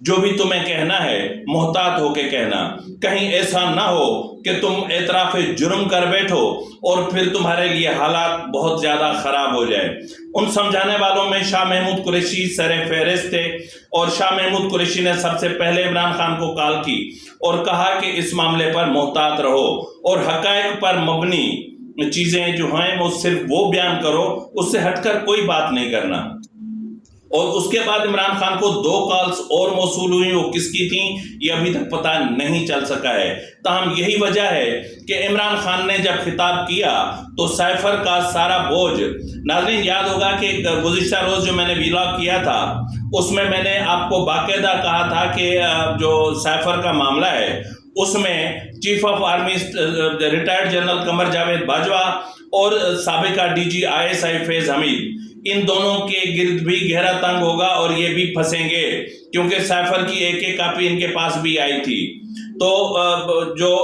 جو بھی تمہیں کہنا ہے محتاط ہو کے کہنا، کہیں ایسا نہ ہو کہ تم اعتراف جرم کر بیٹھو اور پھر تمہارے لیے حالات بہت زیادہ خراب ہو جائے۔ ان سمجھانے والوں میں شاہ محمود قریشی سر فہرست تھے، اور شاہ محمود قریشی نے سب سے پہلے عمران خان کو کال کی اور کہا کہ اس معاملے پر محتاط رہو اور حقائق پر مبنی چیزیں جو ہیں وہ صرف وہ بیان کرو، اس سے ہٹ کر کوئی بات نہیں کرنا۔ اور اس کے بعد عمران خان کو 2 کالز اور موصول ہوئی، وہ کس کی تھیں یہ ابھی تک پتہ نہیں چل سکا ہے۔ تاہم یہی وجہ ہے کہ عمران خان نے جب خطاب کیا تو سائفر کا سارا بوجھ، ناظرین یاد ہوگا کہ گزشتہ روز جو میں نے ویلاگ کیا تھا اس میں نے آپ کو باقاعدہ کہا تھا کہ جو سائفر کا معاملہ ہے اس میں chief of army retired general Qamar Javed Bajwa اور سابقہ DG/ISI فیض حمید، ان دونوں کے گرد بھی گہرا تنگ ہوگا اور یہ بھی پھنسیں گے، کیونکہ سائفر کی ایک کاپی ان کے پاس بھی آئی تھی۔ تو جو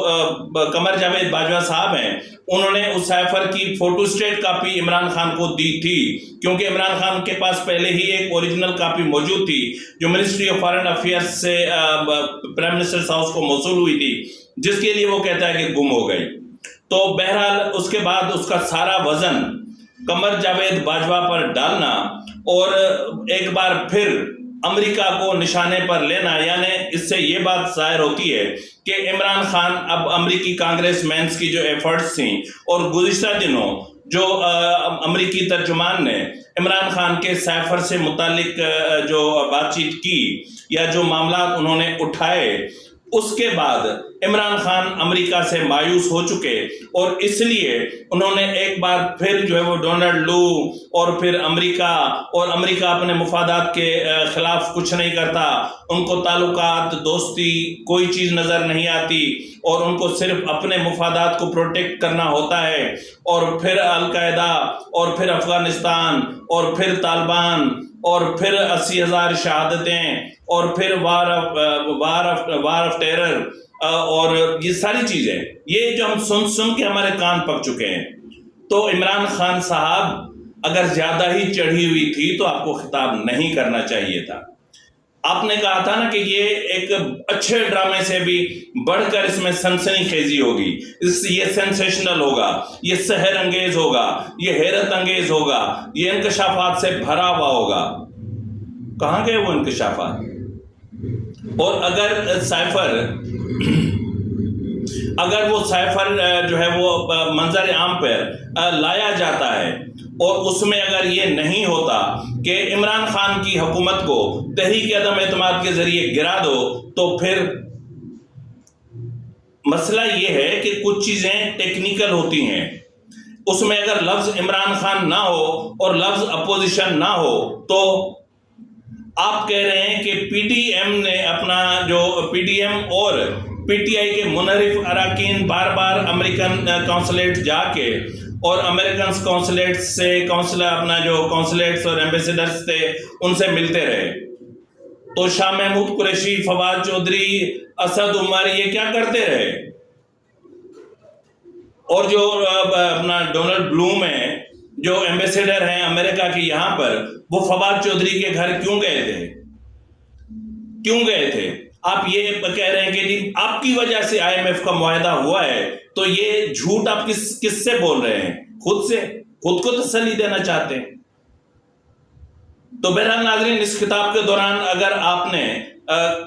قمر جاوید باجوہ صاحب ہیں انہوں نے اس سائفر کی photo state copy Imran Khan کو دی تھی، کیونکہ عمران خان کے پاس پہلے ہی ایک اوریجنل کاپی موجود تھی جو منسٹری آف فارن افیئرز سے پرائم منسٹر ہاؤس کو موصول ہوئی تھی، جس کے لیے وہ کہتا ہے کہ گم ہو گئی۔ تو بہرحال اس کے بعد اس کا سارا وزن قمر جاوید باجوہ پر ڈالنا اور ایک بار پھر امریکہ کو نشانے پر لینا، یعنی اس سے یہ بات ظاہر ہوتی ہے کہ عمران خان اب امریکی کانگریس مینز کی جو ایفرٹس تھیں، اور گزشتہ دنوں جو امریکی ترجمان نے عمران خان کے سائفر سے متعلق جو بات چیت کی یا جو معاملات انہوں نے اٹھائے، اس کے بعد عمران خان امریکہ سے مایوس ہو چکے، اور اس لیے انہوں نے ایک بار پھر جو ہے وہ ڈونلڈ لو اور پھر امریکہ اپنے مفادات کے خلاف کچھ نہیں کرتا، ان کو تعلقات دوستی کوئی چیز نظر نہیں آتی اور ان کو صرف اپنے مفادات کو پروٹیکٹ کرنا ہوتا ہے، اور پھر القاعدہ اور پھر افغانستان اور پھر طالبان اور پھر 80,000 شہادتیں اور پھر وار آف ٹیرر اور یہ ساری چیزیں، یہ جو ہم سن کے ہمارے کان پک چکے ہیں۔ تو عمران خان صاحب اگر زیادہ ہی چڑھی ہوئی تھی تو آپ کو خطاب نہیں کرنا چاہیے تھا۔ آپ نے کہا تھا نا کہ یہ ایک اچھے ڈرامے سے بھی بڑھ کر اس میں سنسنی خیزی ہوگی، یہ سینسیشنل ہوگا، یہ سحر انگیز ہوگا، یہ حیرت انگیز ہوگا، یہ انکشافات سے بھرا ہوا ہوگا۔ کہاں گئے وہ انکشافات؟ اور اگر وہ سائفر جو ہے وہ منظر عام پر لایا جاتا ہے اور اس میں اگر یہ نہیں ہوتا کہ عمران خان کی حکومت کو تحریک عدم اعتماد کے ذریعے گرا دو، تو پھر مسئلہ یہ ہے کہ کچھ چیزیں ٹیکنیکل ہوتی ہیں، اس میں اگر لفظ عمران خان نہ ہو اور لفظ اپوزیشن نہ ہو تو آپ کہہ رہے ہیں کہ پی ٹی ایم نے اپنا جو پی ڈی ایم اور پی ٹی آئی کے منحرف اراکین بار بار امریکن کونسلیٹ جا کے اور امریکن کونسلیٹ سے اپنا جو کونسلیٹس اور ایمبیسیڈرز تھے ان سے ملتے رہے۔ تو شاہ محمود قریشی، فواد چودھری، اسد عمر یہ کیا کرتے رہے؟ اور جو اپنا ڈونلڈ بلوم ہے جو ایمبیسیڈر ہیں امریکہ کے یہاں پر، وہ فواد چودھری کے گھر کیوں گئے تھے؟ آپ یہ کہہ رہے ہیں کہ جی آپ کی وجہ سے IMF کا معاہدہ ہوا ہے، تو یہ جھوٹ آپ کس سے بول رہے ہیں؟ خود کو تسلی دینا چاہتے ہیں۔ تو بہرحال ناظرین، اس خطاب کے دوران اگر آپ نے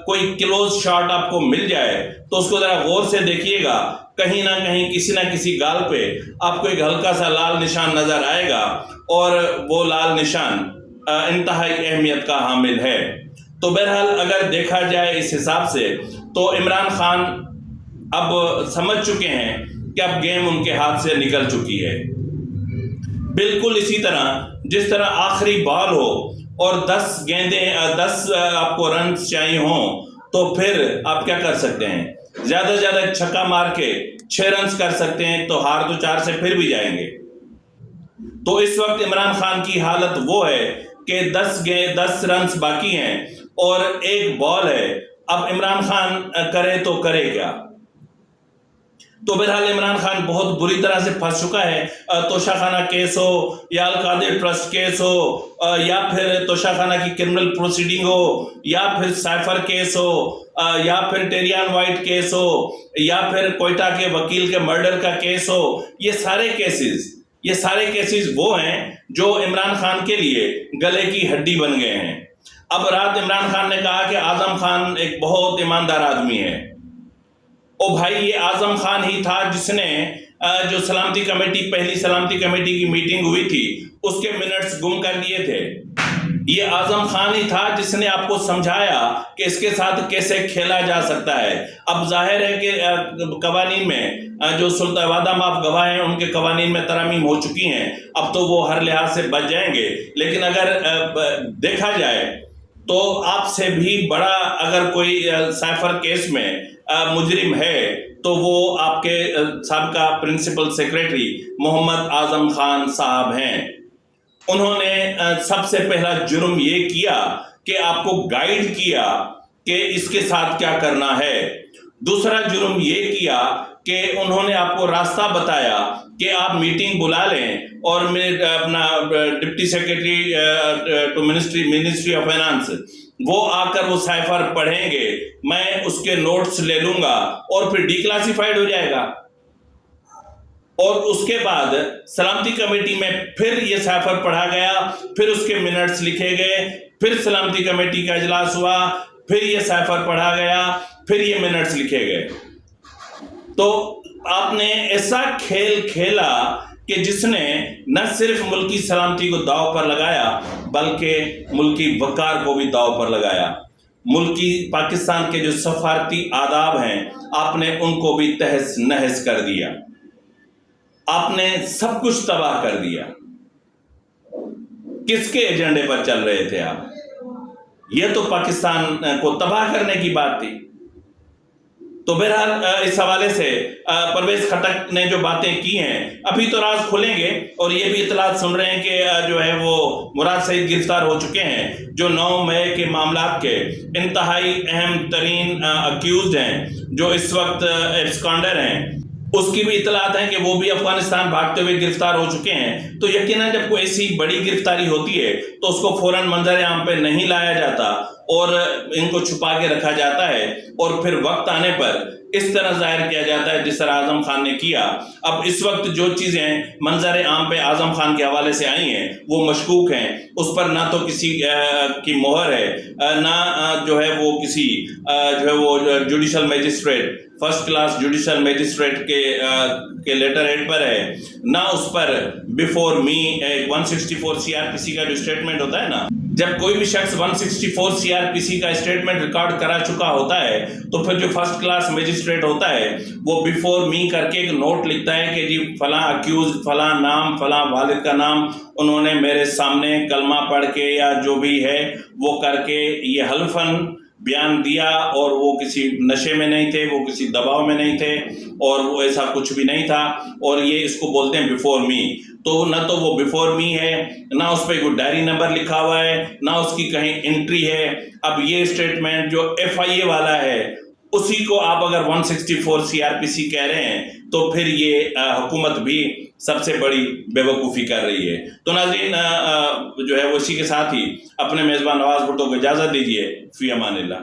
کوئی کلوز شاٹ آپ کو مل جائے تو اس کو ذرا غور سے دیکھیے گا، کہیں نہ کہیں کسی نہ کسی گال پہ آپ کو ایک ہلکا سا لال نشان نظر آئے گا، اور وہ لال نشان انتہائی اہمیت کا حامل ہے۔ تو بہرحال اگر دیکھا جائے اس حساب سے تو عمران خان اب سمجھ چکے ہیں کہ اب گیم ان کے ہاتھ سے نکل چکی ہے۔ بالکل اسی طرح جس طرح آخری بال ہو اور 10 آپ کو رنز چاہیے ہوں، تو پھر آپ کیا کر سکتے ہیں؟ زیادہ سے زیادہ چھکا مار کے 6 رنز کر سکتے ہیں، تو ہار تو 4 سے پھر بھی جائیں گے۔ تو اس وقت عمران خان کی حالت وہ ہے کہ 10 رنز باقی ہیں اور 1 بال ہے۔ اب عمران خان کرے تو کرے کیا؟ تو بہرحال عمران خان بہت بری طرح سے پھنس چکا ہے. توشہ خانہ کیس ہو یا القادر ٹرسٹ کیس ہو یا پھر توشہ خانہ کی کرمنل پروسیڈنگ ہو یا پھر سائفر کیس ہو یا پھر ٹیریان وائٹ کیس ہو یا پھر کوئٹہ کے وکیل کے مرڈر کا کیس ہو. یہ سارے کیسز وہ ہیں جو عمران خان کے لیے گلے کی ہڈی بن گئے ہیں. اب رات عمران خان نے کہا کہ اعظم خان ایک بہت ایماندار آدمی ہے. او بھائی یہ اعظم خان ہی تھا جس نے جو سلامتی کمیٹی پہلی سلامتی کمیٹی کی میٹنگ ہوئی تھی اس کے منٹس گم کر دیے تھے. یہ اعظم خان ہی تھا جس نے آپ کو سمجھایا کہ اس کے ساتھ کیسے کھیلا جا سکتا ہے. اب ظاہر ہے کہ قوانین میں جو سلطان وعدہ معاف گواہ ہیں ان کے قوانین میں ترامیم ہو چکی ہیں, اب تو وہ ہر لحاظ سے بچ جائیں گے. لیکن اگر دیکھا جائے تو آپ سے بھی بڑا اگر کوئی سائفر کیس میں مجرم ہے تو وہ آپ کے سابقہ پرنسپل سیکریٹری محمد اعظم خان صاحب ہیں. انہوں نے سب سے پہلا جرم یہ کیا کہ آپ کو گائیڈ کیا کہ اس کے ساتھ کیا کرنا ہے. دوسرا جرم یہ کیا کہ انہوں نے آپ کو راستہ بتایا کہ آپ میٹنگ بلا لیں اور اپنا deputy secretary to ministry of finance وہ آ کر وہ سائفر پڑھیں گے, میں اس کے نوٹس لے لوں گا اور پھر ڈی کلاسیفائڈ ہو جائے گا. اور اس کے بعد سلامتی کمیٹی میں پھر یہ سائفر پڑھا گیا, پھر اس کے منٹس لکھے گئے, پھر سلامتی کمیٹی کا اجلاس ہوا, پھر یہ سائفر پڑھا گیا, پھر یہ منٹس لکھے گئے. تو آپ نے ایسا کھیل کھیلا کہ جس نے نہ صرف ملکی سلامتی کو داؤ پر لگایا بلکہ ملکی وقار کو بھی داؤ پر لگایا. ملکی پاکستان کے جو سفارتی آداب ہیں آپ نے ان کو بھی تہس نہس کر دیا. آپ نے سب کچھ تباہ کر دیا. کس کے ایجنڈے پر چل رہے تھے آپ؟ یہ تو پاکستان کو تباہ کرنے کی بات تھی. تو بہرحال اس حوالے سے پرویز خٹک نے جو باتیں کی ہیں ابھی تو راز کھلیں گے, اور یہ بھی اطلاعات سن رہے ہیں کہ جو ہے وہ مراد سعید گرفتار ہو چکے ہیں جو 9 مئی کے معاملات کے انتہائی اہم ترین اکیوزڈ ہیں جو اس وقت ایبسکانڈر ہیں. اس کی بھی اطلاعات ہیں کہ وہ بھی افغانستان بھاگتے ہوئے گرفتار ہو چکے ہیں. تو یقیناً جب کوئی ایسی بڑی گرفتاری ہوتی ہے تو اس کو فوراً منظر عام پہ نہیں لایا جاتا اور ان کو چھپا کے رکھا جاتا ہے اور پھر وقت آنے پر اس طرح ظاہر کیا جاتا ہے جس طرح اعظم خان نے کیا. اب اس وقت جو چیزیں منظر عام پہ اعظم خان کے حوالے سے آئی ہیں وہ مشکوک ہیں. اس پر نہ تو کسی کی مہر ہے نہ جو ہے وہ کسی جو ہے وہ judicial magistrate first class judicial magistrate کے لیٹر ہیڈ پر ہے, نہ اس پر بیفور می 164 سی آر پی سی کا جو اسٹیٹمنٹ ہوتا ہے نا, جب کوئی بھی شخص 164 سی آر پی سی کا اسٹیٹمنٹ ریکارڈ کرا چکا ہوتا ہے تو پھر جو فرسٹ کلاس میجسٹریٹ ہوتا ہے وہ بیفور می کر کے ایک نوٹ لکھتا ہے کہ جی فلاں اکیوز فلاں نام فلاں والد کا نام انہوں نے میرے سامنے کلمہ پڑھ کے یا جو بھی ہے وہ کر کے یہ حلفاً بیان دیا, اور وہ کسی نشے میں نہیں تھے, وہ کسی دباؤ میں نہیں تھے اور وہ ایسا کچھ بھی نہیں تھا, اور یہ اس کو بولتے ہیں بیفور می. تو نہ تو وہ بیفور می ہے, نہ اس پہ کوئی ڈائری نمبر لکھا ہوا ہے, نہ اس کی کہیں انٹری ہے. اب یہ اسٹیٹمنٹ جو ایف آئی اے والا ہے اسی کو آپ اگر 164 سی آر پی سی کہہ رہے ہیں تو پھر یہ حکومت بھی سب سے بڑی بے وقوفی کر رہی ہے. تو ناظرین جو ہے وہ اسی کے ساتھ ہی اپنے میزبان نواز بھٹو کو اجازت دیجیے. فی امان اللہ.